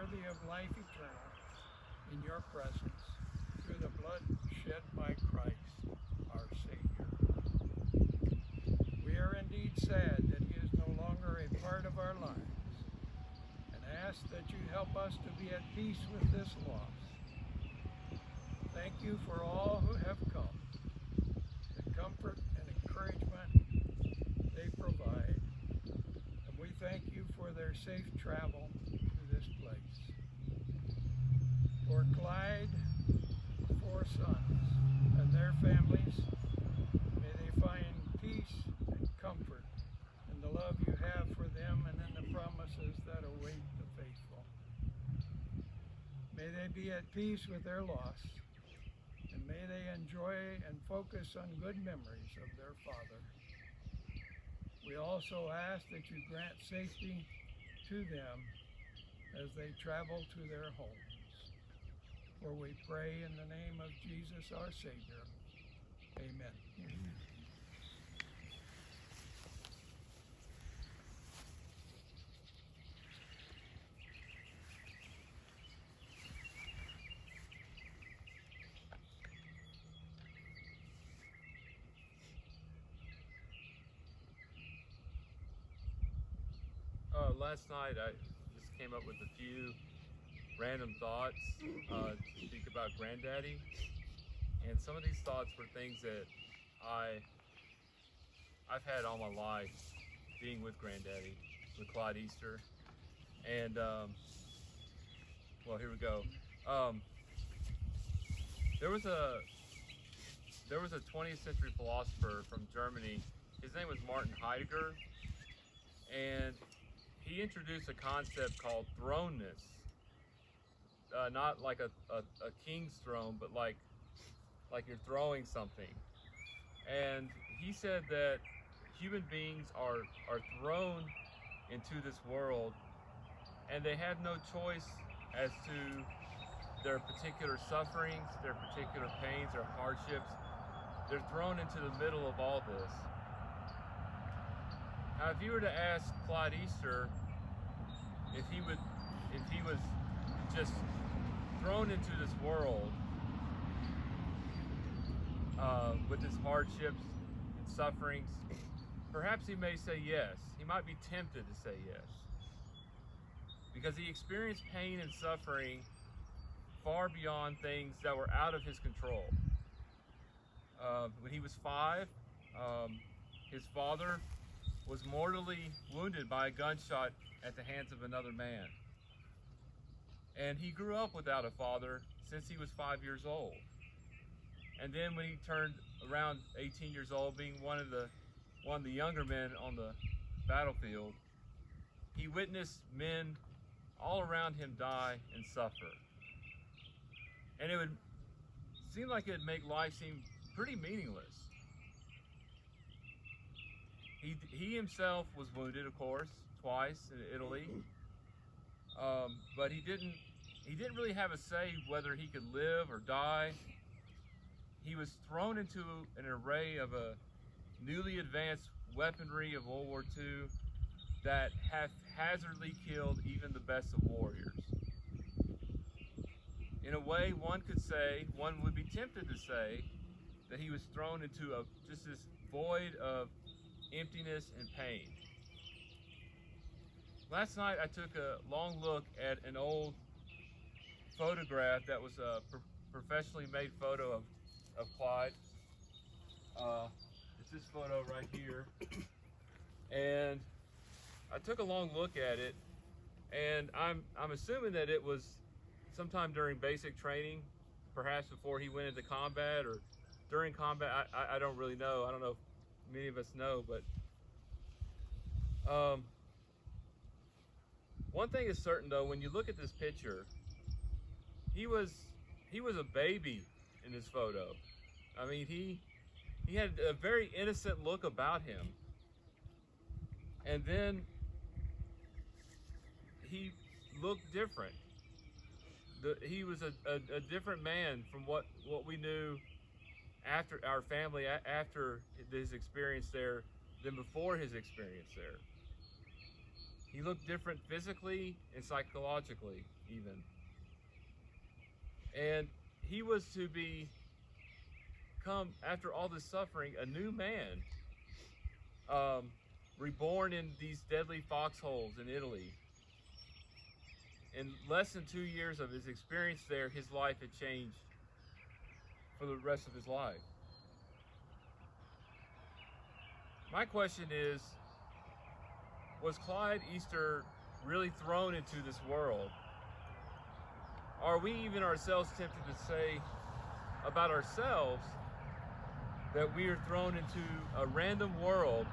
worthy of life eternal in your presence through the blood shed by Christ, our Savior. We are indeed sad that he is no longer a part of our lives, and ask that you help us to be at peace with this loss. Thank you for all who have come, the comfort and encouragement they provide, and we thank you for their safe travel to this place. For Clyde, 4 sons, and their families, may they find peace and comfort in the love you have for them and in the promises that await the faithful. May they be at peace with their loss, and may they enjoy and focus on good memories of their father. We also ask that you grant safety to them as they travel to their homes. For we pray in the name of Jesus our Savior. Amen. Last night I just came up with a few random thoughts to speak about Granddaddy, and some of these thoughts were things that I've had all my life, being with Granddaddy, with Clyde Easter, and well, here we go. There was a 20th century philosopher from Germany. His name was Martin Heidegger, and he introduced a concept called thrownness. Not like a king's throne, but like you're throwing something. And he said that human beings are thrown into this world, and they have no choice as to their particular sufferings, their particular pains, their hardships. They're thrown into the middle of all this. Now, if you were to ask Clyde Easter if he was just thrown into this world with his hardships and sufferings, perhaps he may say yes. He might be tempted to say yes, because he experienced pain and suffering far beyond things that were out of his control. When he was 5, his father was mortally wounded by a gunshot at the hands of another man. And he grew up without a father since he was 5 years old. And then when he turned around 18 years old, being one of the younger men on the battlefield, he witnessed men all around him die and suffer. And it would seem like it'd make life seem pretty meaningless. He himself was wounded, of course, twice in Italy, but he didn't really have a say whether he could live or die. He was thrown into an array of a newly advanced weaponry of World War II that haphazardly killed even the best of warriors. In a way, one would be tempted to say that he was thrown into just this void of emptiness and pain. Last night I took a long look at an old photograph that was a professionally made photo of Clyde. It's this photo right here. And I took a long look at it, and I'm assuming that it was sometime during basic training, perhaps before he went into combat or during combat. I don't really know. I don't know if many of us know, but one thing is certain though, when you look at this picture, he was a baby in this photo. I mean, he had a very innocent look about him. And then he looked different. He was a different man from what we knew after our family, after his experience there, than before his experience there. He looked different physically and psychologically, even. And he was to become, after all this suffering, a new man, reborn in these deadly foxholes in Italy. In less than 2 years of his experience there, his life had changed for the rest of his life. My question is, was Clyde Easter really thrown into this world? Are we even ourselves tempted to say about ourselves that we are thrown into a random world